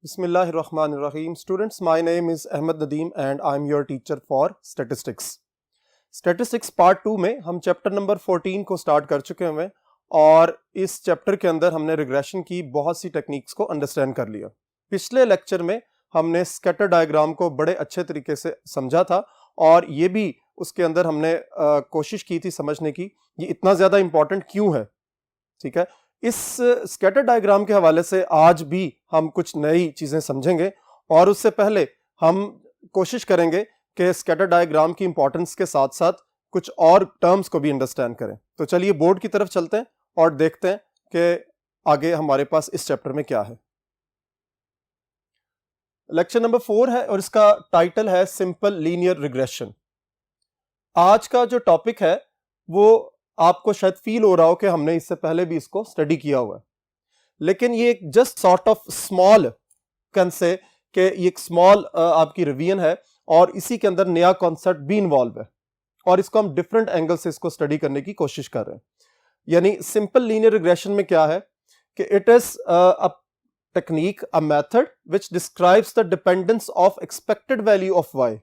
Bismillahirrahmanirrahim. Students, my name is Ahmed Nadeem and I am your teacher for Statistics. Statistics Part 2 में हम chapter number 14 को start कर चुके हैं और इस चैप्टर के अंदर हमने रिग्रेशन की बहुत सी टेक्निक्स को अंडरस्टैंड कर लिया। पिछले लेक्चर में हमने स्कैटर डायग्राम को बड़े अच्छे तरीके से समझा था और ये भी उसके अंदर हमने कोशिश की थी समझने की ये इतना ज़्यादा इम्पॉर्टेंट क्यों है। ठीक है, इस स्कैटर डायग्राम के हवाले से आज भी हम कुछ नई चीज़ें समझेंगे और उससे पहले हम कोशिश करेंगे कि स्कैटर डायग्राम की इंपॉर्टेंस के साथ साथ कुछ और टर्म्स को भी अंडरस्टैंड करें। तो चलिए बोर्ड की तरफ चलते हैं और देखते हैं कि आगे हमारे पास इस चैप्टर में क्या है। लेक्चर नंबर 4 है और इसका टाइटल है सिंपल लीनियर रिग्रेशन। आज का जो टॉपिक है वो आपको शायद फील हो रहा हो कि हमने इससे पहले भी इसको स्टडी किया हुआ है, लेकिन ये एक just sort of small can say कि ये एक स्मॉल आपकी रिवीजन है और इसी के अंदर नया कॉन्सेप्ट भी इन्वॉल्व है और इसको हम डिफरेंट एंगल से इसको स्टडी करने की कोशिश कर रहे हैं। यानी सिंपल लीनियर रिग्रेशन में क्या है कि it is a technique, a method which describes the dependence of expected value of y.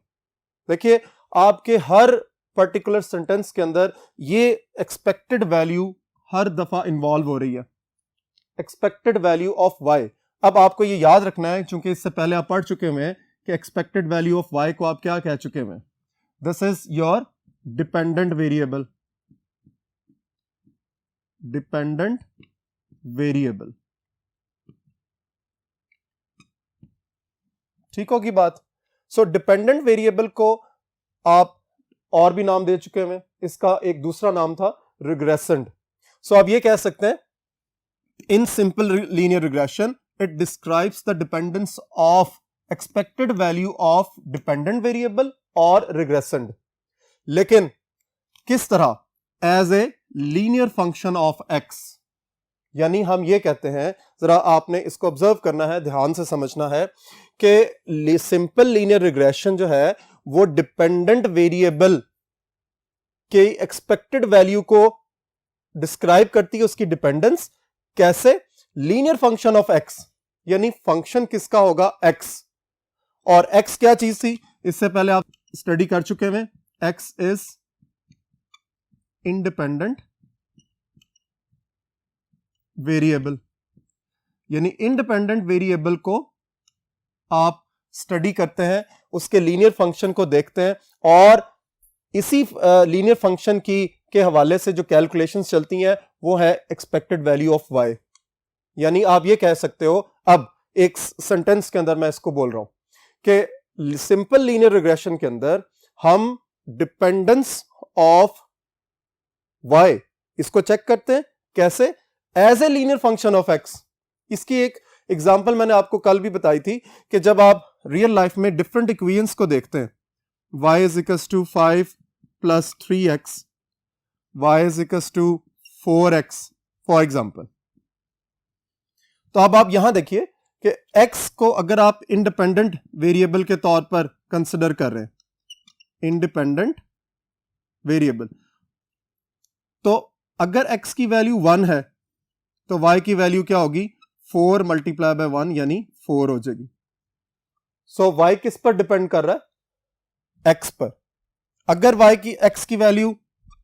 देखिए, आपके हर पर्टिकुलर सेंटेंस के अंदर ये एक्सपेक्टेड वैल्यू हर दफा इन्वॉल्व हो रही है, एक्सपेक्टेड वैल्यू ऑफ वाई। अब आपको ये याद रखना है, क्योंकि इससे पहले आप पढ़ चुके हुए हैं कि एक्सपेक्टेड वैल्यू ऑफ वाई को आप क्या कह चुके हुए हैं, this is your dependent variable, dependent variable. ठीक होगी बात। सो डिपेंडेंट वेरिएबल को आप और भी नाम दे चुके हैं, इसका एक दूसरा नाम था रिग्रेसेंट। सो आप ये कह सकते हैं in simple linear regression it describes the dependence of expected value of dependent variable और रिग्रेसेंट, लेकिन किस तरह? As a linear function of x. यानी हम ये कहते हैं, जरा आपने इसको ऑब्जर्व करना है, ध्यान से समझना है कि सिंपल लीनियर रिग्रेशन जो है वो डिपेंडेंट वेरिएबल के एक्सपेक्टेड वैल्यू को डिस्क्राइब करती है, उसकी डिपेंडेंस कैसे? लीनियर फंक्शन ऑफ एक्स, यानी फंक्शन किसका होगा? एक्स। और एक्स क्या चीज थी? इससे पहले आप स्टडी कर चुके हैं, एक्स इज इंडिपेंडेंट वेरिएबल। यानी इंडिपेंडेंट वेरिएबल को आप स्टडी करते हैं, उसके लीनियर फंक्शन को देखते हैं और इसी लीनियर फंक्शन की के हवाले से जो कैलकुलेशंस चलती हैं वो है एक्सपेक्टेड वैल्यू ऑफ वाई। यानी आप ये कह सकते हो, अब एक सेंटेंस के अंदर मैं इसको बोल रहा हूं कि सिंपल लीनियर रिग्रेशन के अंदर हम डिपेंडेंस ऑफ वाई इसको चेक करते हैं कैसे? As a linear function of x. इसकी एक एग्जाम्पल मैंने आपको कल भी बताई थी कि जब आप रियल लाइफ में डिफरेंट इक्वेशंस को देखते हैं, y is equals to 5 plus 3x, y is equals to 4x for example. तो अब आप यहां देखिए कि x को अगर आप इंडिपेंडेंट वेरिएबल के तौर पर कंसिडर कर रहे हैं, इंडिपेंडेंट वेरिएबल, तो अगर x की वैल्यू 1 है तो y की वैल्यू क्या होगी? 4 मल्टीप्लाई बाय 1 यानी 4 हो जाएगी। सो y किस पर डिपेंड कर रहा है? x पर। अगर x की वैल्यू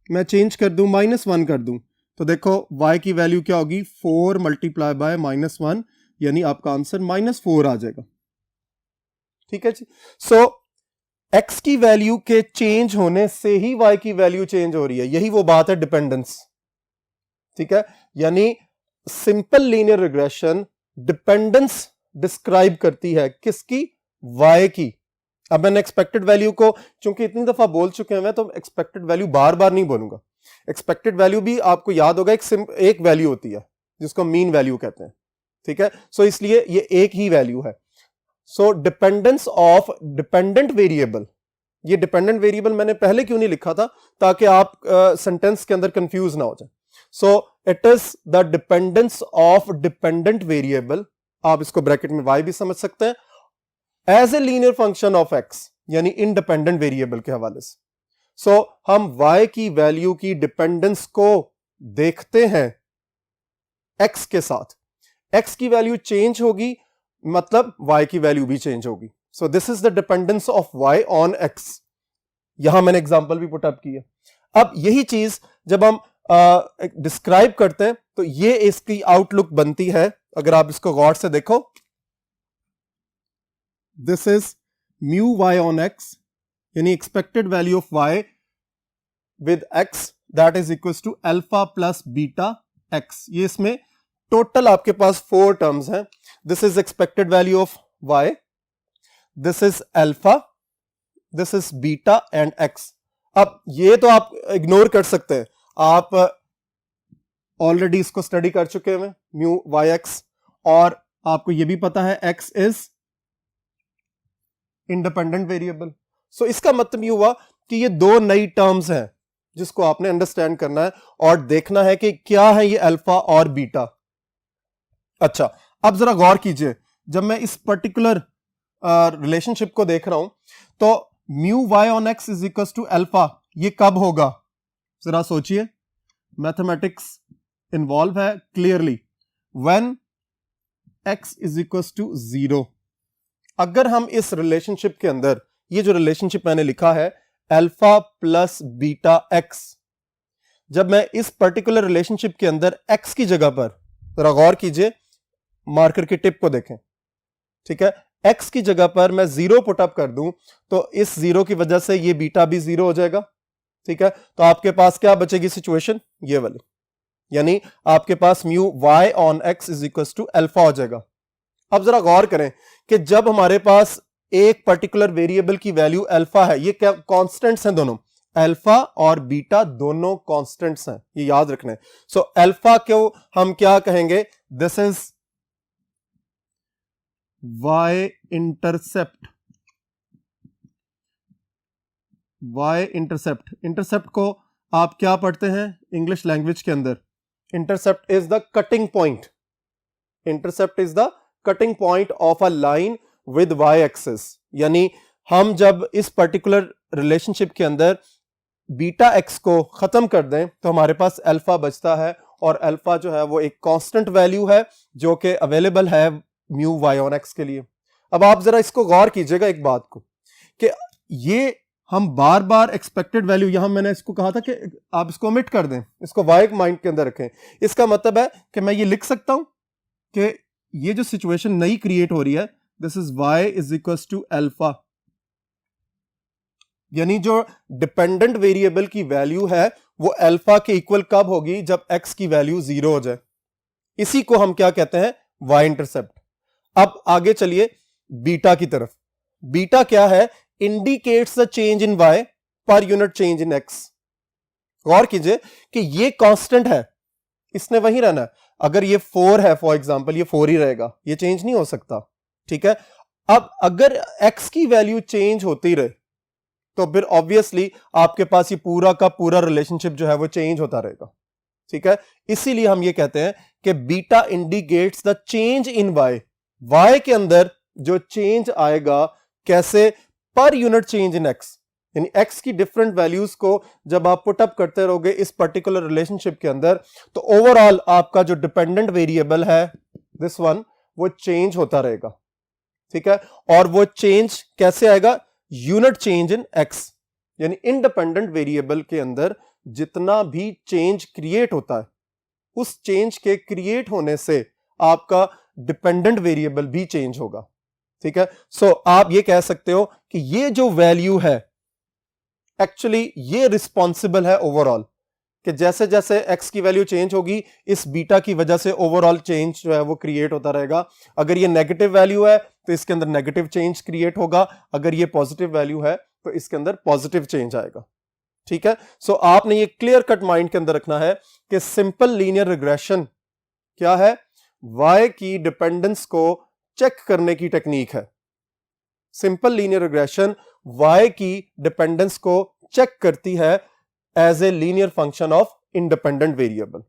मैं चेंज कर दूं, -1 कर दूं, तो देखो y की वैल्यू क्या होगी? 4 मल्टीप्लाई बाय -1 यानी आपका आंसर -4 आ जाएगा। ठीक है जी। सो x की वैल्यू के चेंज होने से ही y की वैल्यू चेंज हो रही है, यही वो बात है डिपेंडेंस। ठीक है, यानी simple linear regression dependence describe करती है किसकी? y की। अब मैंने एक्सपेक्टेड वैल्यू को चूंकि इतनी दफा बोल चुके हैं तो एक्सपेक्टेड वैल्यू बार बार नहीं बोलूंगा। एक्सपेक्टेड वैल्यू भी आपको याद होगा एक वैल्यू होती है जिसको मीन वैल्यू कहते हैं। ठीक है, सो इसलिए ये एक ही वैल्यू है। सो डिपेंडेंस ऑफ डिपेंडेंट वेरिएबल, ये डिपेंडेंट वेरिएबल मैंने पहले क्यों नहीं लिखा था? ताकि आप सेंटेंस के अंदर कंफ्यूज ना हो जाए। So it is the dependence of dependent variable, आप इसको ब्रैकेट में y भी समझ सकते हैं, as a linear function of x, यानी इंडिपेंडेंट वेरिएबल के हवाले से। सो हम y की वैल्यू की डिपेंडेंस को देखते हैं x के साथ। x की वैल्यू चेंज होगी मतलब y की वैल्यू भी चेंज होगी। So this is the dependence of y on x। यहां मैंने एग्जांपल भी पुटअप किया। अब यही चीज जब हम डिस्क्राइब करते हैं तो ये इसकी आउटलुक बनती है। अगर आप इसको गौर से देखो, this is mu y on x, यानी expected value of y with x that is equal to alpha plus beta x। ये इसमें टोटल आपके पास 4 टर्म्स हैं। This is expected value of y, this is alpha, this is beta and x। अब ये तो आप इग्नोर कर सकते हैं, आप ऑलरेडी इसको स्टडी कर चुके हैं म्यू वाई एक्स, और आपको ये भी पता है x इज इंडिपेंडेंट वेरिएबल। सो इसका मतलब ये हुआ कि ये 2 नई टर्म्स हैं जिसको आपने अंडरस्टैंड करना है और देखना है कि क्या है ये अल्फा और बीटा। अच्छा, अब जरा गौर कीजिए, जब मैं इस पर्टिकुलर रिलेशनशिप को देख रहा हूं तो mu y on x is equal to alpha, ये कब होगा? जरा सोचिए, मैथमेटिक्स इन्वॉल्व है clearly. When x is equal to 0। अगर हम इस रिलेशनशिप के अंदर, ये जो रिलेशनशिप मैंने लिखा है अल्फा प्लस बीटा एक्स, जब मैं इस पर्टिकुलर रिलेशनशिप के अंदर x की जगह पर, जरा गौर कीजिए, मार्कर की टिप को देखें, ठीक है, x की जगह पर मैं 0 पुटअप कर दूं तो इस 0 की वजह से ये बीटा भी 0 हो जाएगा। ठीक है, तो आपके पास क्या बचेगी सिचुएशन, ये वाली, यानी आपके पास mu y on x is equal to alpha हो जाएगा। अब जरा गौर करें कि जब हमारे पास एक पर्टिकुलर वेरिएबल की वैल्यू अल्फा है, ये क्या कांस्टेंट्स हैं, दोनों अल्फा और बीटा दोनों कांस्टेंट्स हैं, ये याद रखना है। सो अल्फा को हम क्या कहेंगे, this is y intercept. y intercept, intercept को आप क्या पढ़ते हैं इंग्लिश लैंग्वेज के अंदर? Intercept is the cutting point, intercept is the cutting point of a line with y axis. यानी हम जब इस पर्टिकुलर रिलेशनशिप के अंदर बीटा एक्स को खत्म कर दें तो हमारे पास अल्फा बचता है, और अल्फा जो है वो एक कांस्टेंट वैल्यू है जो कि अवेलेबल है म्यू वाई ऑन एक्स के लिए। अब आप जरा इसको गौर कीजिएगा एक बात को, कि ये हम बार बार एक्सपेक्टेड वैल्यू, यहां मैंने इसको कहा था कि आप इसको ओमिट कर दें, इसको वाई माइंड के अंदर रखें। इसका मतलब है कि मैं ये लिख सकता हूं कि ये जो सिचुएशन नई क्रिएट हो रही है, this is y is equal to alpha, यानी जो डिपेंडेंट वेरिएबल की वैल्यू है वो अल्फा के इक्वल कब होगी, जब x की वैल्यू 0 हो जाए। इसी को हम क्या कहते हैं, y इंटरसेप्ट। अब आगे चलिए बीटा की तरफ। बीटा क्या है, indicates the change in y per unit change in x। गौर कीजिए कि ये कांस्टेंट है, इसने वही रहना है। अगर ये 4 है फॉर एग्जांपल, ये 4 ही रहेगा, ये चेंज नहीं हो सकता। ठीक है, अब अगर x की वैल्यू चेंज होती रहे तो फिर ऑब्वियसली आपके पास ये पूरा का पूरा रिलेशनशिप जो है वो चेंज होता रहेगा। ठीक है, इसीलिए हम ये कहते हैं कि beta indicates the change in y के अंदर जो चेंज आएगा कैसे, per unit change in x, यानी x की डिफरेंट वैल्यूज को जब आप पुट अप करते रहोगे इस पर्टिकुलर रिलेशनशिप के अंदर, तो ओवरऑल आपका जो डिपेंडेंट वेरिएबल है दिस वन, वो चेंज होता रहेगा। ठीक है, और वो चेंज कैसे आएगा, यूनिट चेंज इन x, यानी इंडिपेंडेंट वेरिएबल के अंदर जितना भी चेंज क्रिएट होता है उस चेंज के क्रिएट होने से आपका डिपेंडेंट वेरिएबल भी चेंज होगा। ठीक है, सो आप ये कह सकते हो कि ये जो वैल्यू है एक्चुअली ये रिस्पॉन्सिबल है ओवरऑल, कि जैसे जैसे x की वैल्यू चेंज होगी इस बीटा की वजह से ओवरऑल चेंज जो है वो क्रिएट होता रहेगा। अगर ये नेगेटिव वैल्यू है तो इसके अंदर नेगेटिव चेंज क्रिएट होगा, अगर ये पॉजिटिव वैल्यू है तो इसके अंदर पॉजिटिव चेंज आएगा। ठीक है, सो आपने ये क्लियर कट माइंड के अंदर रखना है कि सिंपल लीनियर रिग्रेशन क्या है, y की डिपेंडेंस को चेक करने की टेक्निक है। सिंपल लीनियर रिग्रेशन y की डिपेंडेंस को चेक करती है as a linear function of independent variable.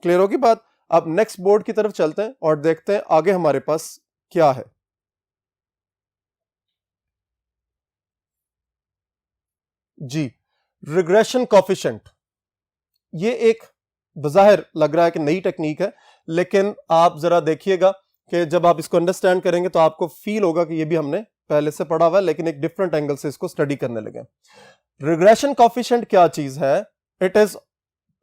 Clear होगी बात? अब नेक्स्ट बोर्ड की तरफ चलते हैं और देखते हैं आगे हमारे पास क्या है। जी, रिग्रेशन कोफिशिएंट, ये एक बज़ाहिर लग रहा है कि नई टेक्निक है, लेकिन आप जरा देखिएगा कि जब आप इसको अंडरस्टैंड करेंगे तो आपको फील होगा कि ये भी हमने पहले से पढ़ा हुआ है, लेकिन एक डिफरेंट एंगल से इसको स्टडी करने लगे। रिग्रेशन कोएफिशिएंट क्या चीज है? इट इज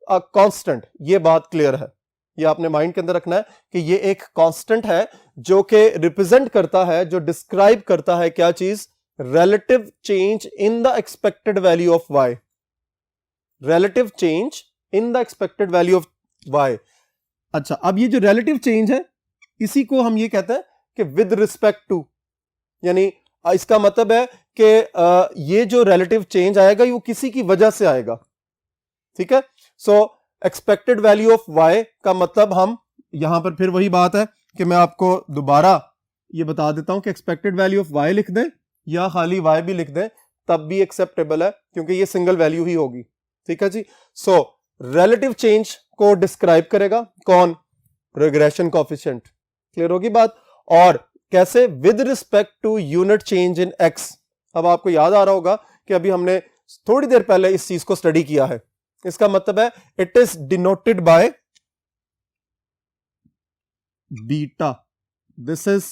अ कांस्टेंट, ये बात क्लियर है, ये आपने माइंड के अंदर रखना है कि ये एक कांस्टेंट है जो कि रिप्रेजेंट करता है, जो डिस्क्राइब करता है क्या चीज? relative change in the expected value of y, relative change in the expected value of y। अच्छा, अब ये जो relative change है इसी को हम ये कहते हैं कि with respect to, यानी इसका मतलब है कि ये जो relative change आएगा वो किसी की वजह से आएगा, ठीक है। सो एक्सपेक्टेड वैल्यू ऑफ y का मतलब हम यहां पर फिर वही बात है कि मैं आपको दोबारा ये बता देता हूं कि एक्सपेक्टेड वैल्यू ऑफ y लिख दें या खाली y भी लिख दें तब भी एक्सेप्टेबल है, क्योंकि ये सिंगल वैल्यू ही होगी, ठीक है जी। सो रिलेटिव चेंज को डिस्क्राइब करेगा कौन? Regression coefficient. क्लियर होगी बात? और कैसे? With respect to unit change in x। अब आपको याद आ रहा होगा कि अभी हमने थोड़ी देर पहले इस चीज को स्टडी किया है। इसका मतलब है it is denoted by beta, this is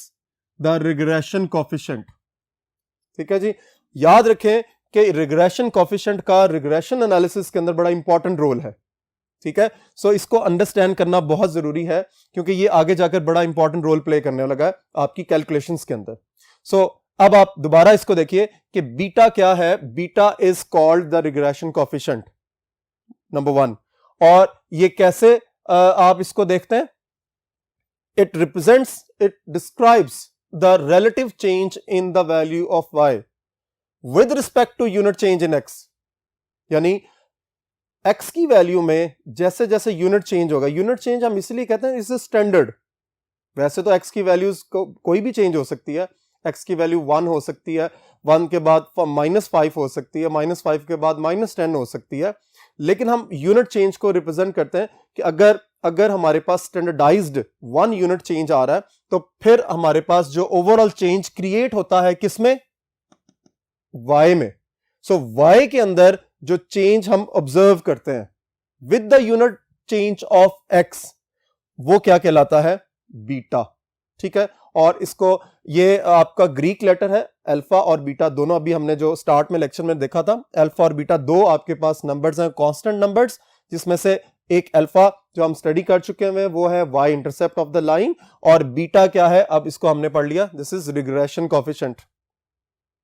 the regression coefficient, ठीक है जी। याद रखें कि रिग्रेशन कोएफिशिएंट का रिग्रेशन एनालिसिस के अंदर बड़ा इंपॉर्टेंट रोल है, ठीक है। सो इसको अंडरस्टैंड करना बहुत जरूरी है, क्योंकि ये आगे जाकर बड़ा इंपॉर्टेंट रोल प्ले करने लगा है आपकी कैलकुलेशंस के अंदर। सो अब आप दोबारा इसको देखिए कि बीटा क्या है? Beta is called the regression coefficient number 1। और ये कैसे आप इसको देखते हैं? It represents, it describes the relative change in the value of y with respect to unit change in x, यानी x की वैल्यू में जैसे जैसे यूनिट चेंज होगा, यूनिट चेंज हम इसलिए कहते हैं इस स्टैंडर्ड, वैसे तो x की वैल्यूज को कोई भी चेंज हो सकती है, x की वैल्यू 1 हो सकती है, 1 के बाद -5 हो सकती है, -5 के बाद -10 हो सकती है, लेकिन हम यूनिट चेंज को रिप्रेजेंट करते हैं कि अगर हमारे पास स्टैंडर्डाइज्ड 1 यूनिट चेंज आ रहा है तो फिर हमारे पास जो ओवरऑल चेंज क्रिएट होता है किसमें? y में। सो y के अंदर जो चेंज हम ऑब्जर्व करते हैं with the unit change of x, वो क्या कहलाता है? बीटा, ठीक है। और इसको, ये आपका ग्रीक लेटर है, अल्फा और बीटा दोनों, अभी हमने जो स्टार्ट में लेक्चर में देखा था, अल्फा और बीटा दो आपके पास नंबर्स हैं, कांस्टेंट नंबर्स, जिसमें से एक अल्फा जो हम स्टडी कर चुके हैं वो है y intercept of the line, और बीटा क्या है? अब इसको हमने पढ़ लिया, दिस इज रिग्रेशन कोएफिशिएंट।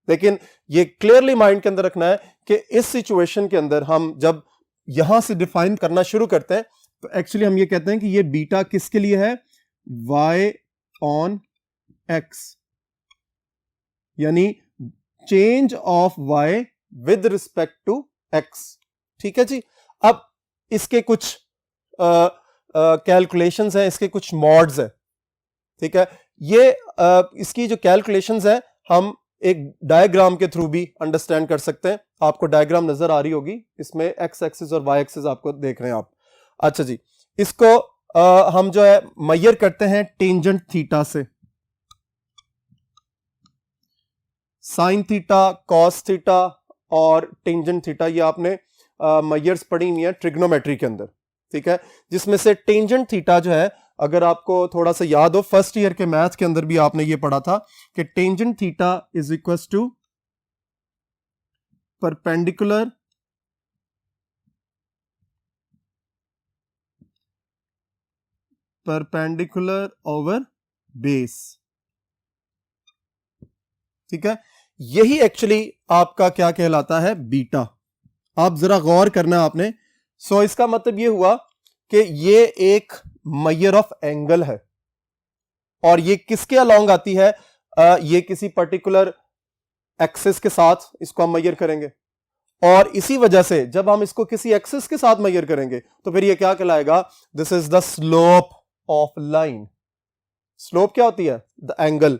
लेकिन ये क्लियरली माइंड के अंदर रखना है कि इस सिचुएशन के अंदर हम जब यहां से डिफाइन करना शुरू करते हैं तो एक्चुअली हम ये कहते हैं कि ये बीटा किसके लिए है? y ऑन x, यानी change of y with respect to x, ठीक है जी। अब इसके कुछ कैलकुलेशंस हैं, इसके कुछ मॉड्स हैं, ठीक है। ये इसकी जो कैलकुलेशंस है हम एक डायग्राम के थ्रू भी अंडरस्टैंड कर सकते हैं। आपको डायग्राम नजर आ रही होगी, इसमें एक्स एक्सिस और वाई एक्सिस आपको देख रहे हैं आप। अच्छा जी, इसको हम जो है मेजर करते हैं टेंजेंट थीटा से, साइन थीटा, कॉस थीटा और टेंजेंट थीटा, ये आपने मेजर्स पढ़ी हुई है ट्रिग्नोमेट्री के अंदर, ठीक है। जिसमें से टेंजेंट थीटा जो है, अगर आपको थोड़ा सा याद हो, फर्स्ट ईयर के मैथ्स के अंदर भी आपने ये पढ़ा था कि tangent theta is equal to perpendicular over base, ठीक है। यही एक्चुअली आपका क्या कहलाता है? बीटा। आप जरा गौर करना आपने। सो इसका मतलब ये हुआ कि ये एक मेजर ऑफ एंगल है, और ये किसके अलोंग आती है? ये किसी पर्टिकुलर एक्सिस के साथ इसको हम मेजर करेंगे, और इसी वजह से जब हम इसको किसी एक्सिस के साथ मेजर करेंगे तो फिर ये क्या कहलाएगा? This is the slope of line. Slope क्या होती है? द एंगल,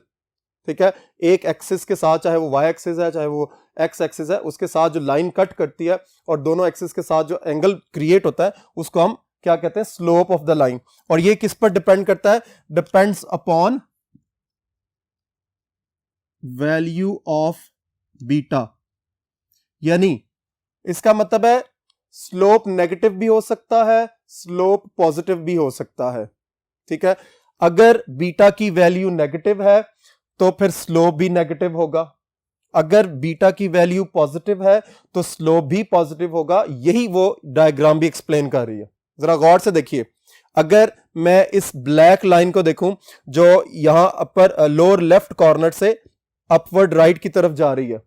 ठीक है। एक एक्सिस के साथ, चाहे वो वाई एक्सिस है चाहे वो एक्स एक्सिस है, उसके साथ जो लाइन कट करती है और दोनों एक्सिस के साथ जो एंगल क्रिएट होता है उसको हम क्या कहते हैं? Slope of the line. और ये किस पर डिपेंड करता है? Depends upon value of beta, यानी इसका मतलब है स्लोप नेगेटिव भी हो सकता है, स्लोप पॉजिटिव भी हो सकता है, ठीक है। अगर बीटा की वैल्यू नेगेटिव है तो फिर स्लोप भी नेगेटिव होगा, अगर बीटा की वैल्यू पॉजिटिव है तो स्लोप भी पॉजिटिव होगा। यही वो डायग्राम भी एक्सप्लेन कर रही है। जरा गौर से देखिए, अगर मैं इस ब्लैक लाइन को देखूं जो यहां अपर लोअर लेफ्ट कॉर्नर से अपवर्ड राइट की तरफ जा रही है,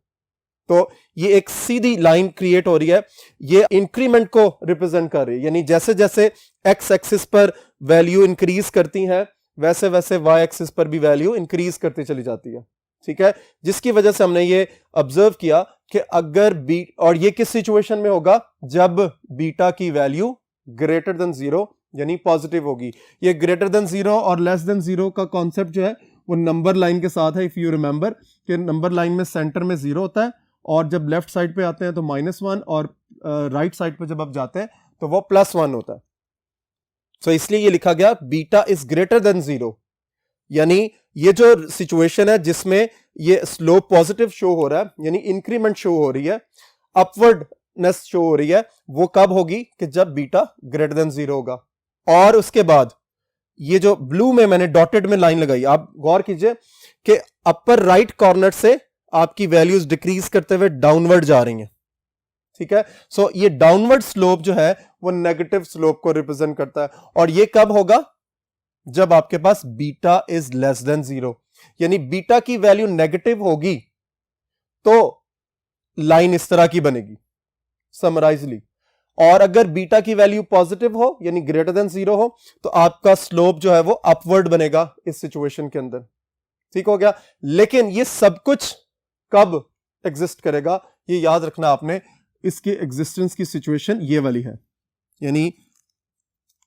तो ये एक सीधी लाइन क्रिएट हो रही है, ये इंक्रीमेंट को रिप्रेजेंट कर रही है। यानी जैसे जैसे एक्स एक्सिस पर वैल्यू इंक्रीज करती है वैसे वैसे वाई एक्सिस पर भी वैल्यू इंक्रीज करती चली जाती है। ठीक है, जिसकी वजह से हमने ये ऑब्जर्व किया कि अगर और ये किस सिचुएशन में होगा, जब बीटा की वैल्यू ग्रेटर देन जीरो यानी पॉजिटिव होगी। ये ग्रेटर देन जीरो और लेस देन जीरो का कॉन्सेप्ट जो है वो नंबर लाइन के साथ है। इफ यू रिमेंबर कि नंबर लाइन में सेंटर में जीरो होता है और जब लेफ्ट साइड पे आते हैं तो -1 और राइट साइड पे जब आप जाते हैं तो वो +1 होता है। सो इसलिए ये लिखा गया beta is greater than zero, यानी ये जो सिचुएशन है जिसमें ये स्लोप पॉजिटिव शो हो रहा है, यानी इंक्रीमेंट शो हो रही है, अपवर्डनेस शो हो रही है, वो कब होगी कि जब बीटा ग्रेटर देन जीरो होगा। और उसके बाद ये जो ब्लू में मैंने डॉटेड में लाइन लगाई, आप गौर कीजिए कि अपर राइट कॉर्नर से आपकी वैल्यूज डिक्रीज करते हुए डाउनवर्ड जा रही हैं। ठीक है, सो ये डाउनवर्ड स्लोप जो है वो नेगेटिव स्लोप को रिप्रेजेंट करता है। और ये कब होगा, जब आपके पास beta is less than zero, यानी बीटा की वैल्यू नेगेटिव होगी तो लाइन इस तरह की बनेगी समराइजली, और अगर बीटा की वैल्यू पॉजिटिव हो यानी ग्रेटर देन जीरो हो तो आपका स्लोप जो है वो अपवर्ड बनेगा इस सिचुएशन के अंदर। ठीक हो गया, लेकिन ये सब कुछ कब एग्जिस्ट करेगा ये याद रखना आपने, इसके एग्जिस्टेंस की सिचुएशन ये वाली है, यानी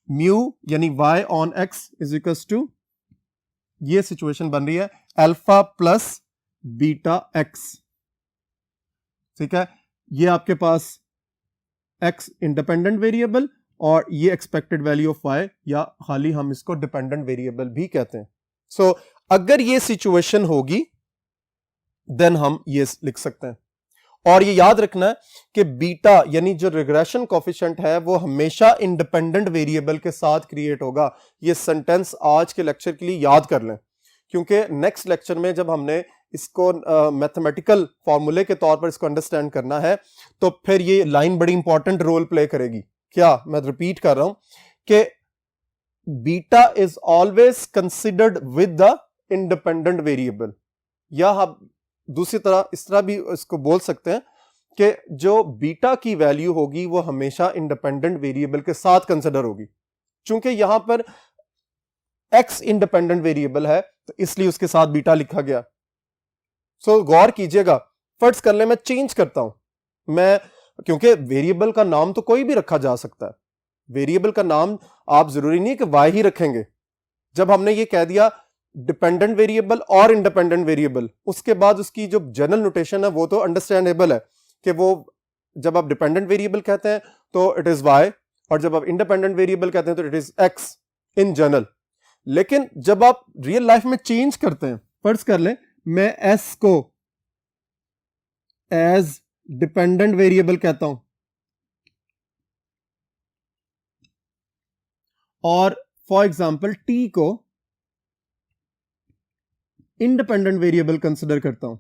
म्यू यानी y on x is equals to, ये सिचुएशन बन रही है अल्फा प्लस बीटा x। ठीक है, ये आपके पास x इंडिपेंडेंट वेरिएबल और ये एक्सपेक्टेड वैल्यू ऑफ y, या खाली हम इसको डिपेंडेंट वेरिएबल भी कहते हैं। सो अगर ये सिचुएशन होगी देन हम ये लिख सकते हैं। और ये याद रखना है कि बीटा यानी जो रिग्रेशन कोफिशिएंट है वो हमेशा इंडिपेंडेंट वेरिएबल के साथ क्रिएट होगा। ये सेंटेंस आज के लेक्चर के लिए याद कर लें, क्योंकि नेक्स्ट लेक्चर में जब हमने इसको मैथमेटिकल फॉर्मूले के तौर पर इसको अंडरस्टैंड करना है तो फिर ये लाइन बड़ी इंपॉर्टेंट रोल प्ले करेगी। क्या, मैं रिपीट कर रहा हूं कि beta is always considered with the independent variable, या हम दूसरी तरह इस तरह भी इसको बोल सकते हैं कि जो बीटा की वैल्यू होगी वो हमेशा इंडिपेंडेंट वेरिएबल के साथ कंसिडर होगी। चूंकि यहां पर x इंडिपेंडेंट वेरिएबल है तो इसलिए उसके साथ बीटा लिखा गया। सो गौर कीजिएगा, फर्ज कर ले मैं चेंज करता हूं, मैं, क्योंकि वेरिएबल का नाम तो कोई भी रखा जा सकता है, वेरिएबल का नाम आप जरूरी नहीं कि y ही रखेंगे। जब हमने ये कह दिया डिपेंडेंट वेरिएबल और इंडिपेंडेंट वेरिएबल, उसके बाद उसकी जो जनरल नोटेशन है वो तो अंडरस्टैंडेबल है कि वो जब आप डिपेंडेंट वेरिएबल कहते हैं तो इट इज y, और जब आप इंडिपेंडेंट वेरिएबल कहते हैं तो it is x in general. लेकिन जब आप रियल लाइफ में चेंज करते हैं, फर्ज कर लें मैं s को एज डिपेंडेंट वेरिएबल कहता हूं और फॉर एग्जांपल t को इंडिपेंडेंट वेरिएबल कंसिडर करता हूं,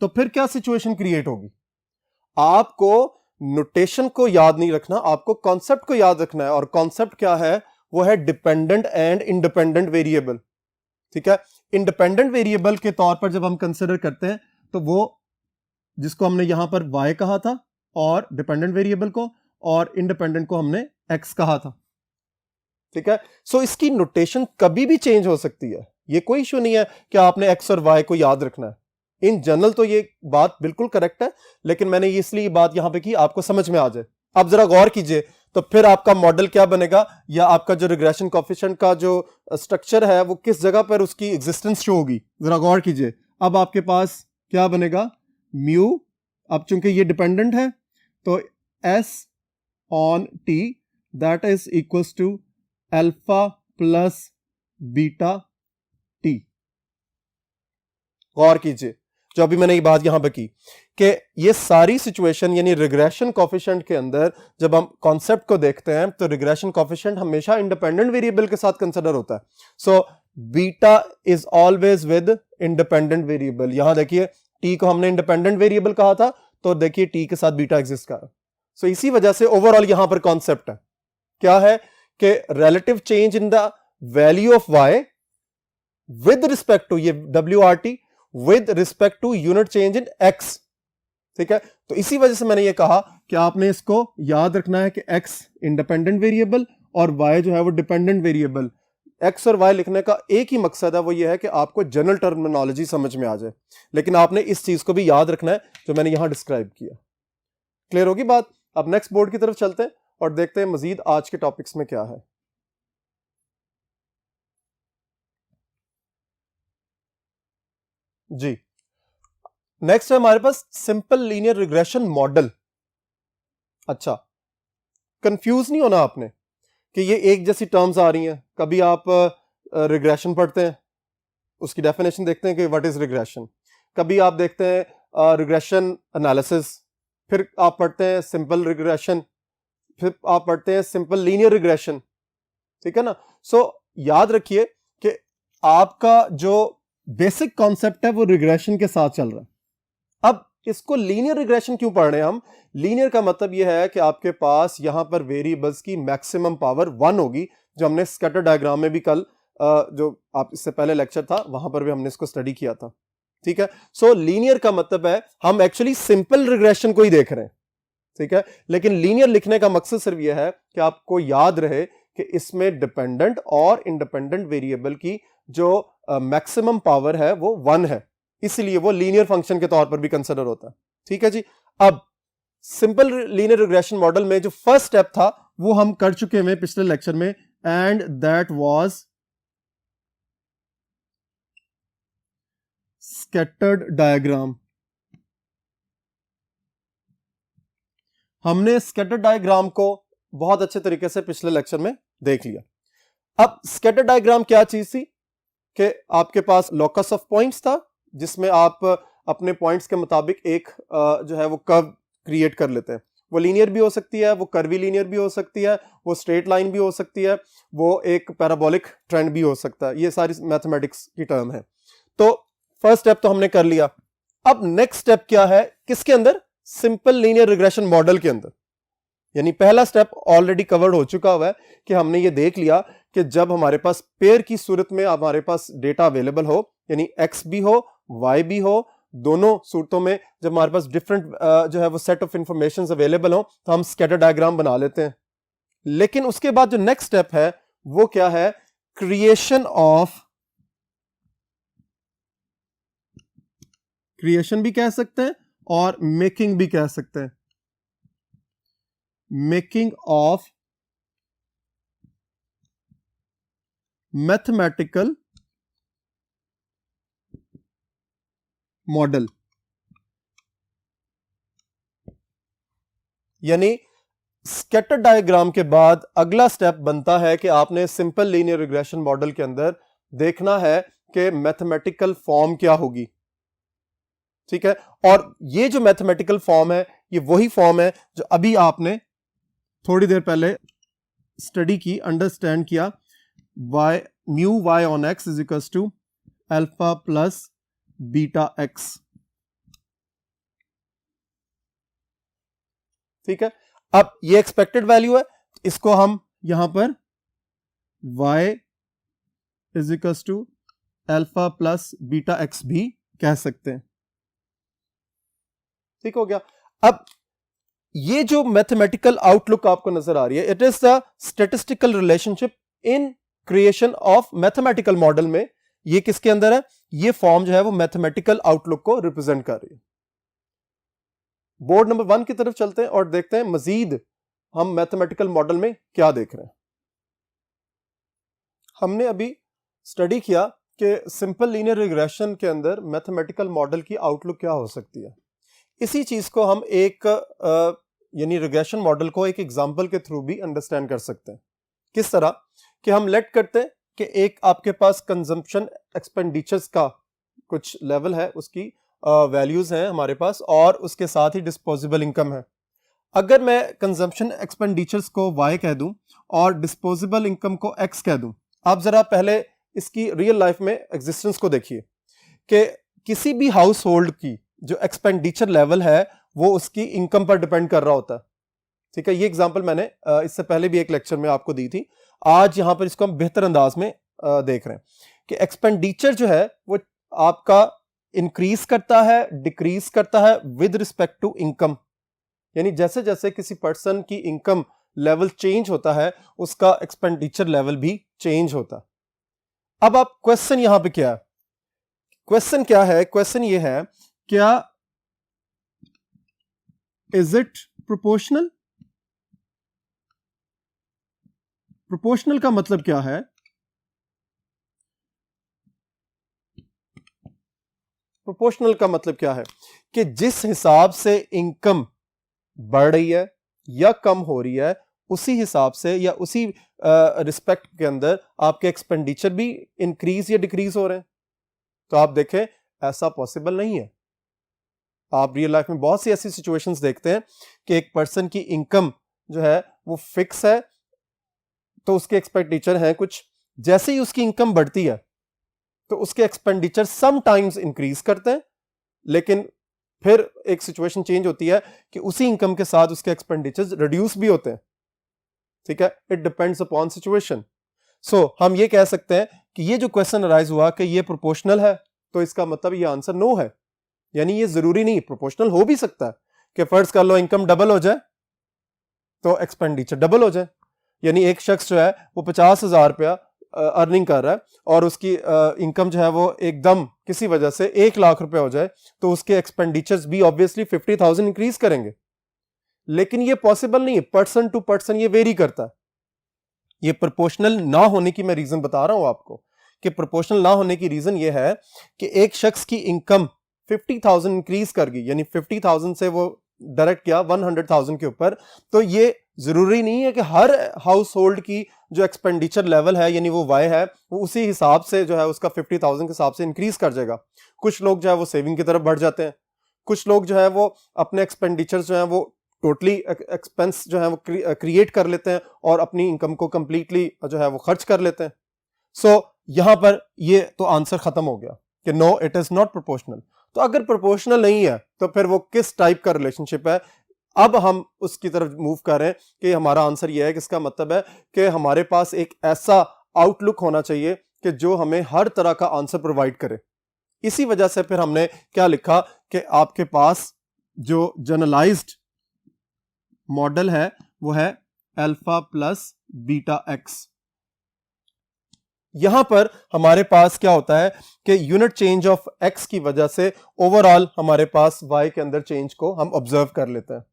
तो फिर क्या सिचुएशन क्रिएट होगी। आपको नोटेशन को याद नहीं रखना, आपको कॉन्सेप्ट को याद रखना है, और कॉन्सेप्ट क्या है, वो है डिपेंडेंट एंड इंडिपेंडेंट वेरिएबल। ठीक है, इंडिपेंडेंट वेरिएबल के तौर पर जब हम कंसिडर करते हैं तो वो जिसको हमने यहां पर y कहा था और डिपेंडेंट वेरिएबल को, और इंडिपेंडेंट को हमने x कहा था। ठीक है, सो इसकी नोटेशन कभी भी चेंज हो सकती है, ये कोई इशू नहीं है कि आपने x और y को याद रखना है। इन जनरल तो ये बात बिल्कुल करेक्ट है, लेकिन मैंने इसलिए बात यहां पे की आपको समझ में आ जाए। अब जरा गौर कीजिए, तो फिर आपका मॉडल क्या बनेगा, या आपका जो रिग्रेशन कोफिशिएंट का जो स्ट्रक्चर है वो किस जगह पर उसकी एग्जिस्टेंस शो होगी। जरा गौर कीजिए, अब आपके पास क्या बनेगा, म्यू, अब चूंकि ये डिपेंडेंट है तो s on t that is equals to alpha plus beta t। गौर कीजिए, जो अभी मैंने ये बात यहां पे की कि ये सारी सिचुएशन यानी रिग्रेशन कोफिशिएंट के अंदर जब हम कॉन्सेप्ट को देखते हैं तो रिग्रेशन कोफिशिएंट हमेशा इंडिपेंडेंट वेरिएबल के साथ कंसिडर होता है. So beta is always with independent variable. यहां देखिए टी को हमने इंडिपेंडेंट वेरिएबल कहा था, तो देखिए टी के साथ बीटा एग्जिस्ट कर रहा है. सो इसी वजह से ओवरऑल यहां पर कॉन्सेप्ट है क्या है कि relative change in the value of y with respect to ये WRT with respect to unit change in x. ठीक है, तो इसी वजह से मैंने ये कहा कि आपने इसको याद रखना है कि एक्स इंडिपेंडेंट वेरिएबल और वाई जो है वो डिपेंडेंट वेरिएबल. एक्स और वाई लिखने का एक ही मकसद है, वो ये है कि आपको जनरल टर्मिनोलॉजी समझ में आ जाए, लेकिन आपने इस चीज को भी याद रखना है जो मैंने यहां डिस्क्राइब किया. क्लियर होगी बात? अब नेक्स्ट बोर्ड की तरफ चलते हैं और देखते हैं मजीद आज के टॉपिक्स में क्या है. जी, नेक्स्ट है हमारे पास सिंपल लीनियर रिग्रेशन मॉडल. अच्छा, कंफ्यूज नहीं होना आपने कि ये एक जैसी टर्म्स आ रही हैं. कभी आप रिग्रेशन पढ़ते हैं, उसकी डेफिनेशन देखते हैं कि व्हाट इज रिग्रेशन. कभी आप देखते हैं रिग्रेशन एनालिसिस, फिर आप पढ़ते हैं सिंपल रिग्रेशन, फिर आप पढ़ते हैं सिंपल लीनियर रिग्रेशन. ठीक है ना? सो याद रखिए कि आपका जो बेसिक कॉन्सेप्ट है वो रिग्रेशन के साथ चल रहा है. अब इसको लीनियर रिग्रेशन क्यों पढ़ रहे हैं हम? लीनियर का मतलब यह है कि आपके पास यहां पर वेरिएबल्स की मैक्सिमम पावर 1 होगी, जो हमने स्कैटर डायग्राम में भी कल जो आप इससे पहले लेक्चर था वहां पर भी हमने इसको स्टडी किया था. ठीक है, सो लीनियर का मतलब है हम एक्चुअली सिंपल रिग्रेशन को ही देख रहे हैं. ठीक है, लेकिन लीनियर लिखने का मकसद सिर्फ यह है कि आपको याद रहे कि इसमें डिपेंडेंट और इंडिपेंडेंट वेरिएबल की जो मैक्सिमम पावर है वो 1 है, इसलिए वो लीनियर फंक्शन के तौर पर भी कंसिडर होता है. ठीक है जी. अब सिंपल लीनियर रिग्रेशन मॉडल में जो फर्स्ट स्टेप था वो हम कर चुके हैं पिछले लेक्चर में, and that was scattered diagram. हमने स्कैटर डायग्राम को बहुत अच्छे तरीके से पिछले लेक्चर में देख लिया. अब स्कैटर डायग्राम क्या चीज थी कि आपके पास लोकस ऑफ पॉइंट्स था, जिसमें आप अपने पॉइंट्स के मुताबिक एक जो है वो कर्व क्रिएट कर लेते हैं. वो लीनियर भी हो सकती है, वो कर्वी लीनियर भी हो सकती है, वो स्ट्रेट लाइन भी हो सकती है, वो एक पैराबोलिक ट्रेंड भी हो सकता है. ये सारी मैथमेटिक्स की टर्म है. तो फर्स्ट स्टेप तो हमने कर लिया. अब नेक्स्ट स्टेप क्या है किसके अंदर? सिंपल लीनियर रिग्रेशन मॉडल के अंदर. यानी पहला स्टेप ऑलरेडी कवर्ड हो चुका हुआ है कि हमने ये देख लिया कि जब हमारे पास पेयर की सूरत में हमारे पास डेटा अवेलेबल हो, यानी एक्स भी हो वाई भी हो, दोनों सूरतों में जब हमारे पास डिफरेंट जो है वो सेट ऑफ इंफॉर्मेशन अवेलेबल हो तो हम स्कैटर डायग्राम बना लेते हैं. लेकिन उसके बाद जो नेक्स्ट स्टेप है वो क्या है? क्रिएशन भी कह सकते हैं और मेकिंग भी कह सकते हैं. Making of mathematical model. यानी स्कैटर डायग्राम के बाद अगला स्टेप बनता है कि आपने सिंपल लीनियर रिग्रेशन मॉडल के अंदर देखना है कि मैथमेटिकल फॉर्म क्या होगी. ठीक है, और ये जो मैथमेटिकल फॉर्म है ये वही फॉर्म है जो अभी आपने थोड़ी देर पहले स्टडी की, अंडरस्टैंड किया. y mu y on x is equals to alpha plus beta x. ठीक है, अब ये एक्सपेक्टेड वैल्यू है, इसको हम यहां पर y is equals to alpha plus beta x भी कह सकते हैं. ठीक हो गया. अब ये जो मैथमेटिकल आउटलुक आपको नजर आ रही है, it is the statistical relationship in creation of mathematical model में. ये किसके अंदर है? ये फॉर्म जो है वो मैथमेटिकल आउटलुक को रिप्रेजेंट कर रही है. बोर्ड नंबर 1 की तरफ चलते हैं और देखते हैं मजीद हम मैथमेटिकल मॉडल में क्या देख रहे हैं. हमने अभी स्टडी किया कि सिंपल लीनियर रिग्रेशन के अंदर मैथमेटिकल मॉडल की आउटलुक क्या हो सकती है. इसी चीज को हम एक यानी रिग्रेशन मॉडल को एक एग्जांपल के थ्रू भी अंडरस्टैंड कर सकते हैं. किस तरह कि हम लेट करते हैं कि एक आपके पास कंजम्पशन एक्सपेंडिचर्स का कुछ लेवल है उसकी, वैल्यूज हैं हमारे पास और उसके साथ ही डिस्पोजेबल इनकम है। अगर मैं कंजम्पशन एक्सपेंडिचर्स को y कह दूं और डिस्पोजेबल इनकम को x कह दूं, आप जरा पहले इसकी रियल लाइफ में एग्जिस्टेंस को देखिए कि किसी भी हाउस होल्ड की जो एक्सपेंडिचर लेवल है वो उसकी इनकम पर डिपेंड कर रहा होता है। ठीक है, ये एग्जांपल मैंने इससे पहले भी एक लेक्चर में आपको दी थी। आज यहां पर इसको हम बेहतर अंदाज में देख रहे हैं कि एक्सपेंडिचर जो है वो आपका इंक्रीज करता है, डिक्रीज करता है विद रिस्पेक्ट टू इनकम। यानी जैसे जैसे किसी पर्सन की इनकम लेवल चेंज होता है उसका एक्सपेंडिचर लेवल भी चेंज होता है। अब आप क्वेश्चन यहां पे क्या है, क्वेश्चन क्या है, क्वेश्चन ये है क्या इज इट प्रोपोर्शनल। प्रोपोर्शनल का मतलब क्या है, प्रोपोर्शनल का मतलब क्या है कि जिस हिसाब से इनकम बढ़ रही है या कम हो रही है उसी हिसाब से या उसी रिस्पेक्ट के अंदर आपके एक्सपेंडिचर भी इंक्रीज या डिक्रीज हो रहे हैं। तो आप देखें ऐसा पॉसिबल नहीं है। आप रियल लाइफ में बहुत सी ऐसी सिचुएशंस देखते हैं कि एक पर्सन की इनकम जो है वो फिक्स है तो उसके एक्सपेंडिचर हैं कुछ, जैसे ही उसकी इनकम बढ़ती है तो उसके एक्सपेंडिचर समटाइम्स इंक्रीज करते हैं, लेकिन फिर एक सिचुएशन चेंज होती है कि उसी इनकम के साथ उसके एक्सपेंडिचर्स रिड्यूस भी होते हैं। ठीक है, इट डिपेंड्स अपॉन सिचुएशन। सो हम ये कह सकते हैं कि ये जो क्वेश्चन अराइज हुआ कि ये प्रोपोर्शनल है तो इसका मतलब ये आंसर नो है। यानी ये जरूरी नहीं, प्रोपोर्शनल हो भी सकता है कि फर्ज कर लो इनकम डबल हो जाए तो एक्सपेंडिचर डबल हो जाए। यानी एक शख्स जो है वो 50,000 रुपया अर्निंग कर रहा है और उसकी इनकम जो है वो एकदम किसी वजह से 1 लाख रुपया हो जाए तो उसके एक्सपेंडिचर्स भी ऑब्वियसली 50,000 इंक्रीज करेंगे। लेकिन ये पॉसिबल नहीं है, पर्सन टू पर्सन ये वेरी करता है। ये प्रोपोर्शनल ना होने की मैं रीजन बता रहा हूं आपको कि प्रोपोर्शनल ना होने की रीजन ये है कि एक शख्स की इनकम 50,000 इंक्रीज कर गई, यानी 50,000 से वो डायरेक्ट किया 100,000 के ऊपर, तो ये जरूरी नहीं है कि हर हाउस होल्ड की जो एक्सपेंडिचर लेवल है यानी वो वाई है वो उसी हिसाब से जो है उसका 50,000 के हिसाब से इंक्रीज कर जाएगा। कुछ लोग जो है वो सेविंग की तरफ बढ़ जाते हैं, कुछ लोग जो है वो अपने एक्सपेंडिचर जो है वो टोटली एक्सपेंस जो है वो क्रिएट कर लेते हैं और अपनी इनकम को कंप्लीटली जो है वो खर्च कर लेते हैं। सो यहां पर ये तो आंसर खत्म हो गया कि no it is not proportional. तो अगर प्रोपोर्शनल नहीं है तो फिर वो किस टाइप का रिलेशनशिप है, अब हम उसकी तरफ मूव कर रहे हैं कि हमारा आंसर यह है कि इसका मतलब है कि हमारे पास एक ऐसा आउटलुक होना चाहिए कि जो हमें हर तरह का आंसर प्रोवाइड करे। इसी वजह से फिर हमने क्या लिखा कि आपके पास जो जनरलाइज्ड मॉडल है वो है अल्फा प्लस बीटा एक्स। यहां पर हमारे पास क्या होता है कि यूनिट चेंज ऑफ एक्स की वजह से ओवरऑल हमारे पास वाई के अंदर चेंज को हम ऑब्जर्व कर लेते हैं।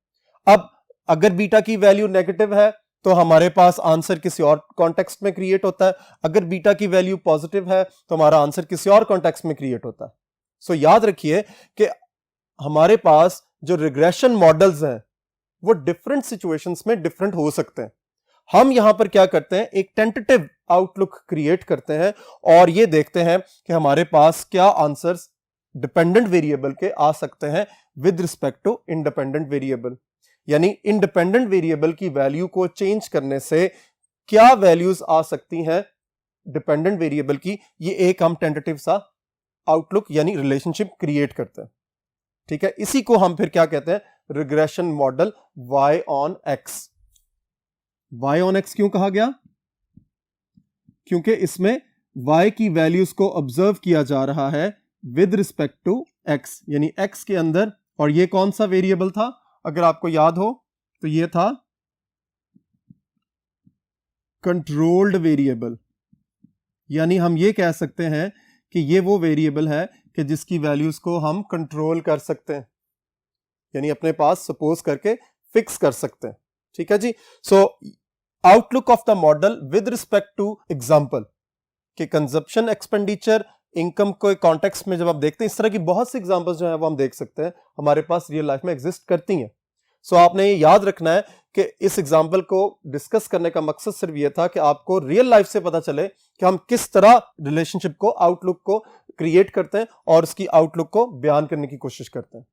अब अगर बीटा की वैल्यू नेगेटिव है तो हमारे पास आंसर किसी और कॉन्टेक्स्ट में क्रिएट होता है, अगर बीटा की वैल्यू पॉजिटिव है तो हमारा आंसर किसी और कॉन्टेक्स्ट में क्रिएट होता है। सो याद रखिए कि हमारे पास जो रिग्रेशन मॉडल्स हैं वो डिफरेंट सिचुएशंस में डिफरेंट हो सकते हैं। हम यहां पर क्या करते हैं, एक टेंटेटिव आउटलुक क्रिएट करते हैं और ये देखते हैं कि हमारे पास क्या आंसर्स डिपेंडेंट वेरिएबल के आ सकते हैं with respect to independent variable. यानी इंडिपेंडेंट वेरिएबल की वैल्यू को चेंज करने से क्या वैल्यूज आ सकती हैं डिपेंडेंट वेरिएबल की, ये एक हम टेंटेटिव सा आउटलुक यानी रिलेशनशिप क्रिएट करते हैं। ठीक है, इसी को हम फिर क्या कहते हैं, regression model y on x। y on x क्यों कहा गया, क्योंकि इसमें y की वैल्यूज को ऑब्जर्व किया जा रहा है विद रिस्पेक्ट टू x, यानी x के अंदर। और ये कौन सा वेरिएबल था, अगर आपको याद हो तो ये था कंट्रोल्ड वेरिएबल। यानी हम ये कह सकते हैं कि ये वो वेरिएबल है कि जिसकी वैल्यूज को हम कंट्रोल कर सकते हैं, यानी अपने पास सपोज करके फिक्स कर सकते हैं। ठीक है जी। So outlook of the model with respect to example कि कंजप्शन एक्सपेंडिचर इनकम को कॉन्टेक्स्ट में जब आप देखते हैं, इस तरह की बहुत सी एग्जांपल्स जो है वो हम देख सकते हैं हमारे पास रियल लाइफ में एग्जिस्ट करती हैं। सो आपने ये याद रखना है कि इस एग्जांपल को डिस्कस करने का मकसद सिर्फ ये था कि आपको रियल लाइफ से पता चले कि हम किस तरह रिलेशनशिप को, आउटलुक को क्रिएट करते हैं और उसकी आउटलुक को बयान करने की कोशिश करते हैं।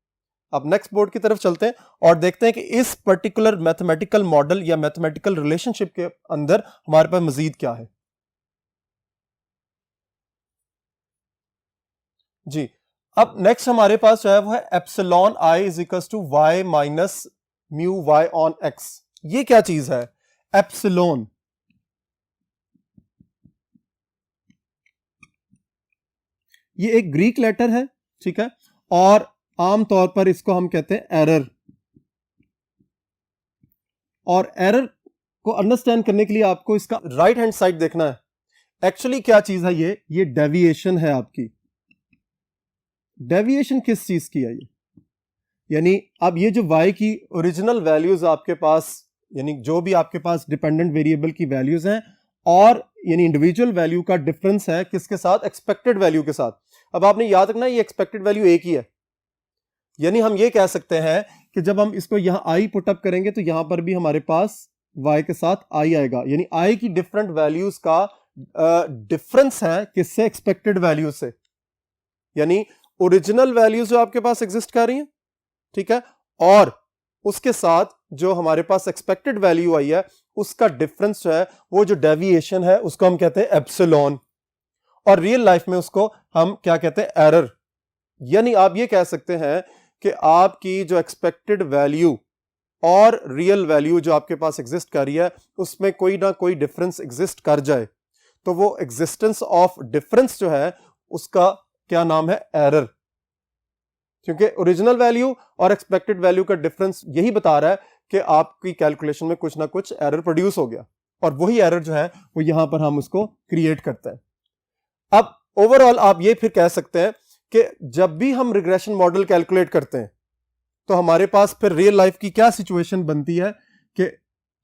अब नेक्स्ट बोर्ड की तरफ चलते हैं और देखते हैं कि इस पर्टिकुलर मैथमेटिकल मॉडल या मैथमेटिकल रिलेशनशिप के अंदर हमारे पास मजीद क्या है। जी, अब नेक्स्ट हमारे पास जो है वो है epsilon i is equal to y minus mu y on x. ये क्या चीज है एप्सिलॉन? ये एक ग्रीक लेटर है, ठीक है, और आमतौर पर इसको हम कहते हैं एरर। और एरर को अंडरस्टैंड करने के लिए आपको इसका राइट हैंड साइड देखना है। एक्चुअली क्या चीज है ये डेविएशन है आपकी। डेविएशन किस चीज की है ये? यानी अब ये जो y की ओरिजिनल वैल्यूज आपके पास, यानी जो भी आपके पास डिपेंडेंट वेरिएबल की वैल्यूज हैं, और यानी इंडिविजुअल वैल्यू का डिफरेंस है किसके साथ? एक्सपेक्टेड वैल्यू के साथ। अब आपने याद रखना ये एक्सपेक्टेड वैल्यू एक ही है, यानी हम ये कह सकते हैं कि जब हम इसको यहां आई पुटअप करेंगे तो यहां पर भी हमारे पास y के साथ आई आएगा, यानी i की डिफरेंट वैल्यूज का डिफरेंस है किससे? एक्सपेक्टेड वैल्यू से। यानी ओरिजिनल वैल्यूज जो आपके पास एग्जिस्ट कर रही हैं, ठीक है, और उसके साथ जो हमारे पास एक्सपेक्टेड वैल्यू आई है उसका डिफरेंस जो है वो जो डेविएशन है उसको हम कहते हैं एप्सिलॉन, और रियल लाइफ में उसको हम क्या कहते हैं? एरर। यानी आप ये कह सकते हैं कि आपकी जो एक्सपेक्टेड वैल्यू और रियल वैल्यू जो आपके पास एग्जिस्ट कर रही है उसमें कोई ना कोई डिफरेंस एग्जिस्ट कर जाए तो वो एग्जिस्टेंस ऑफ डिफरेंस जो है उसका क्या नाम है? एरर। क्योंकि ओरिजिनल वैल्यू और एक्सपेक्टेड वैल्यू का डिफरेंस यही बता रहा है कि आपकी कैलकुलेशन में कुछ ना कुछ एरर प्रोड्यूस हो गया, और वही एरर जो है वो यहां पर हम उसको क्रिएट करते हैं। अब ओवरऑल आप ये फिर कह सकते हैं कि जब भी हम रिग्रेशन मॉडल कैलकुलेट करते हैं तो हमारे पास फिर रियल लाइफ की क्या सिचुएशन बनती है कि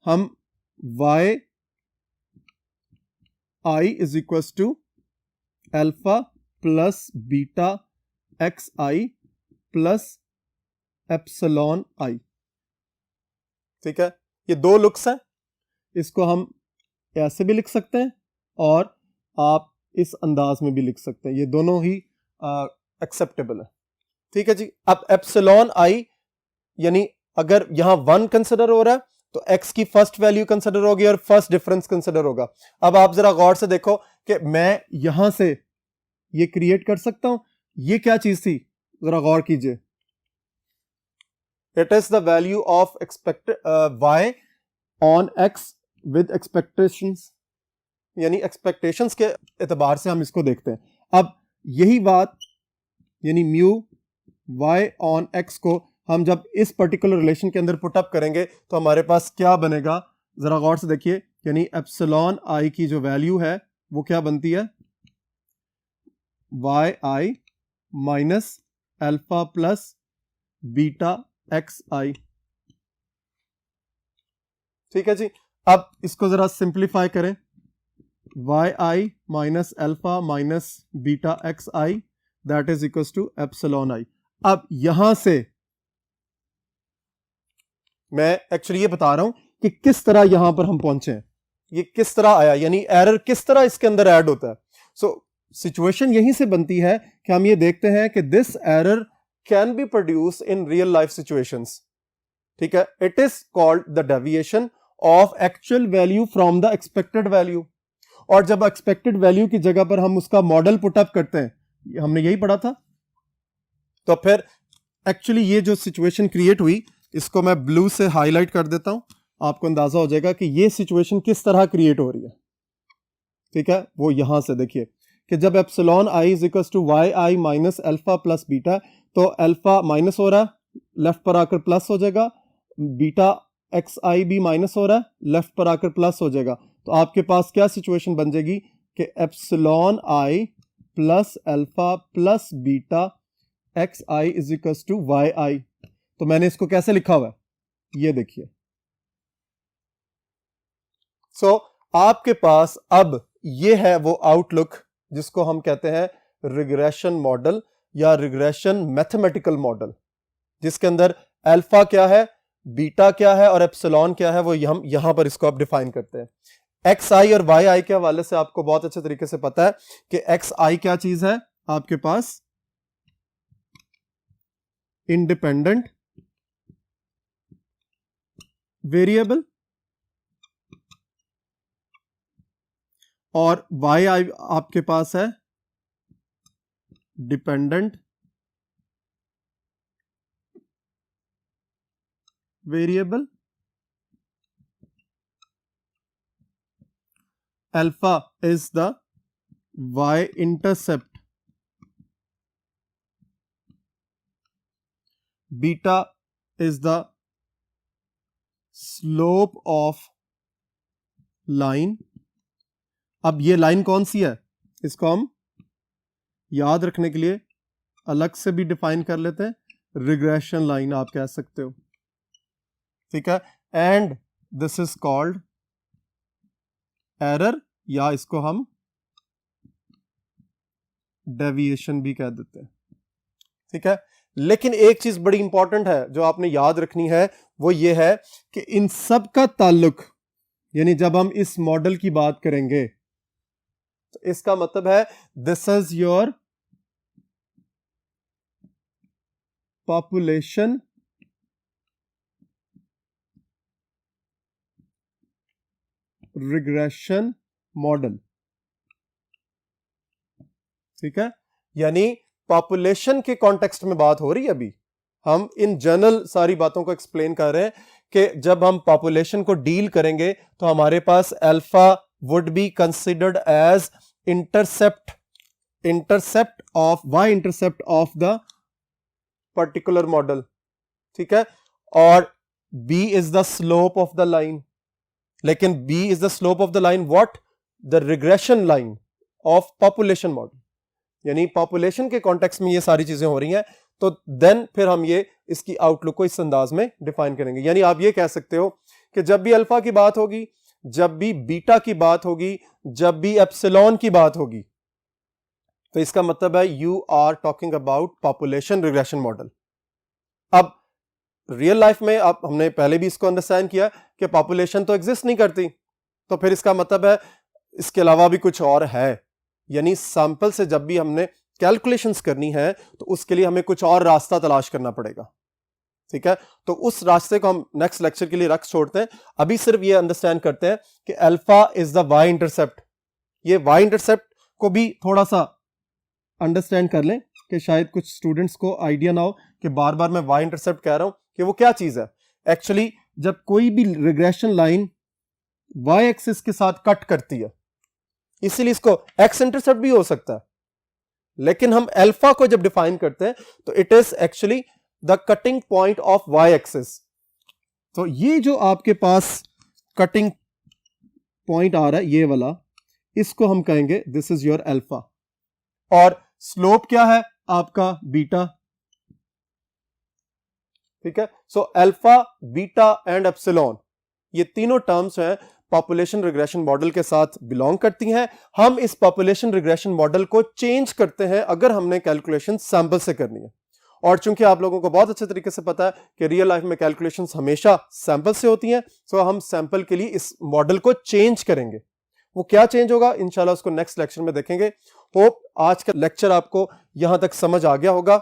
हम y i is equal to alpha plus beta x I plus epsilon I, ठीक है। ये दो लुक्स हैं, इसको हम ऐसे भी लिख सकते हैं और आप इस अंदाज में भी लिख सकते हैं, ये दोनों ही एक्सेप्टेबल है, ठीक है जी। अब एप्सिलॉन आई यानी अगर यहां 1 कंसिडर हो रहा है तो x की फर्स्ट वैल्यू कंसिडर होगी और फर्स्ट डिफरेंस कंसिडर होगा। अब आप जरा गौर से देखो कि मैं यहां से ये क्रिएट कर सकता हूं, ये क्या चीज थी जरा गौर कीजिए। It is the value of expected y on x with expectations, यानी एक्सपेक्टेशंस के एतबार से हम इसको देखते हैं। अब यही बात यानी म्यू y ऑन x को हम जब इस पर्टिकुलर रिलेशन के अंदर पुटअप करेंगे तो हमारे पास क्या बनेगा, जरा गौर से देखिए। यानी एप्सिलॉन आई की जो वैल्यू है वो क्या बनती है? Y I minus alpha plus beta x I, ठीक है जी। अब इसको जरा सिंप्लीफाई करें, Y I minus alpha minus beta x I that is equal to epsilon I. अब यहां से मैं एक्चुअली ये बता रहा हूं कि किस तरह यहां पर हम पहुंचे हैं, ये किस तरह आया, यानी एरर किस तरह इसके अंदर ऐड होता है। सो सिचुएशन यहीं से बनती है कि हम ये देखते हैं कि this error can be produce in real life situations, ठीक है। It is called the deviation of actual value from the expected value, और जब एक्सपेक्टेड वैल्यू की जगह पर हम उसका मॉडल पुटअप करते हैं, हमने यही पढ़ा था, तो फिर एक्चुअली ये जो सिचुएशन क्रिएट हुई इसको मैं ब्लू से हाईलाइट कर देता हूं, आपको अंदाजा हो जाएगा कि ये सिचुएशन किस तरह क्रिएट हो रही है, ठीक है। वो यहां से देखिए कि जब epsilon i is equal to y I minus alpha plus beta, तो अल्फा माइनस हो रहा है, लेफ्ट पर आकर प्लस हो जाएगा, बीटा एक्स आई भी माइनस हो रहा है, लेफ्ट पर आकर प्लस हो जाएगा। तो आपके पास क्या सिचुएशन बन जाएगी कि epsilon i plus alpha plus beta x i is equal to y i. तो मैंने इसको कैसे लिखा हुआ है, ये देखिए। सो आपके पास अब ये है वो आउटलुक जिसको हम कहते हैं रिग्रेशन मॉडल या रिग्रेशन मैथमेटिकल मॉडल, जिसके अंदर अल्फा क्या है, बीटा क्या है और एप्सिलॉन क्या है, वो हम यहां पर इसको आप डिफाइन करते हैं। एक्स आई और वाई आई के हवाले से आपको बहुत अच्छे तरीके से पता है कि एक्स आई क्या चीज है, आपके पास इंडिपेंडेंट वेरिएबल और y आपके पास है dependent variable. Alpha is the y intercept, beta is the slope of line. अब ये लाइन कौन सी है, इसको हम याद रखने के लिए अलग से भी डिफाइन कर लेते हैं, रिग्रेशन लाइन आप कह सकते हो, ठीक है। And this is called error, या इसको हम डेविएशन भी कह देते हैं, ठीक है। लेकिन एक चीज बड़ी इंपॉर्टेंट है जो आपने याद रखनी है, वो ये है कि इन सब का ताल्लुक, यानी जब हम इस मॉडल की बात करेंगे तो इसका मतलब है this is your population regression model, ठीक है। यानी पॉपुलेशन के कॉन्टेक्स्ट में बात हो रही है, अभी हम इन जनरल सारी बातों को एक्सप्लेन कर रहे हैं कि जब हम पॉपुलेशन को डील करेंगे तो हमारे पास alpha would be considered as intercept of y intercept of the particular model, ठीक है। और b is the slope of the line, लेकिन b is the slope of the line what, the regression line of population model. यानी population के context में ये सारी चीजें हो रही हैं, तो देन फिर हम ये इसकी आउटलुक को इस अंदाज में डिफाइन करेंगे। यानी आप ये कह सकते हो कि जब भी अल्फा की बात होगी, जब भी बीटा की बात होगी, जब भी एप्सिलॉन की बात होगी, तो इसका मतलब है you are talking about population regression model. अब रियल लाइफ में अब हमने पहले भी इसको अंडरस्टैंड किया कि पॉपुलेशन तो एग्जिस्ट नहीं करती, तो फिर इसका मतलब है इसके अलावा भी कुछ और है। यानी सैंपल से जब भी हमने कैलकुलेशंस करनी है तो उसके लिए हमें कुछ और रास्ता तलाश करना पड़ेगा, ठीक है। तो उस रास्ते को हम नेक्स्ट लेक्चर के लिए रख छोड़ते हैं। अभी सिर्फ ये अंडरस्टैंड करते हैं कि alpha is the y intercept. ये y इंटरसेप्ट को भी थोड़ा सा अंडरस्टैंड कर लें कि शायद कुछ स्टूडेंट्स को आइडिया ना हो कि बार बार मैं y इंटरसेप्ट कह रहा हूं कि वो क्या चीज है। एक्चुअली जब कोई भी रिग्रेशन लाइन y एक्सिस के साथ कट करती है, इसीलिए इसको x इंटरसेप्ट भी हो सकता है, लेकिन हम अल्फा को जब डिफाइन करते हैं तो it is actually the cutting point of y axis. तो ये जो आपके पास कटिंग पॉइंट आ रहा है, ये वाला, इसको हम कहेंगे दिस इज योर अल्फा। और स्लोप क्या है आपका, बीटा, ठीक है। So alpha, beta and epsilon, ये तीनों टर्म्स हैं पॉपुलेशन रिग्रेशन मॉडल के साथ बिलोंग करती हैं। हम इस पॉपुलेशन रिग्रेशन मॉडल को चेंज करते हैं अगर हमने कैलकुलेशन सैंपल से करनी है। और चूंकि आप लोगों को बहुत अच्छे तरीके से पता है कि रियल लाइफ में कैलकुलेशंस हमेशा सैंपल से होती हैं, सो हम सैंपल के लिए इस मॉडल को चेंज करेंगे। वो क्या चेंज होगा इंशाल्लाह उसको नेक्स्ट लेक्चर में देखेंगे। होप आज का लेक्चर आपको यहां तक समझ आ गया होगा।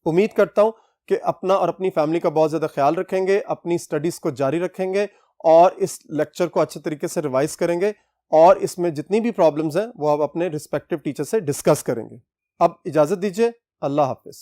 उम्मीद करता हूं कि अपना और अपनी फैमिली का बहुत ज्यादा ख्याल रखेंगे, अपनी स्टडीज को जारी रखेंगे और इस लेक्चर को अच्छे तरीके से रिवाइज करेंगे, और इसमें जितनी भी प्रॉब्लम्स हैं वो आप अपने रिस्पेक्टिव टीचर से डिस्कस करेंगे। अब इजाजत दीजिए, अल्लाह हाफिज।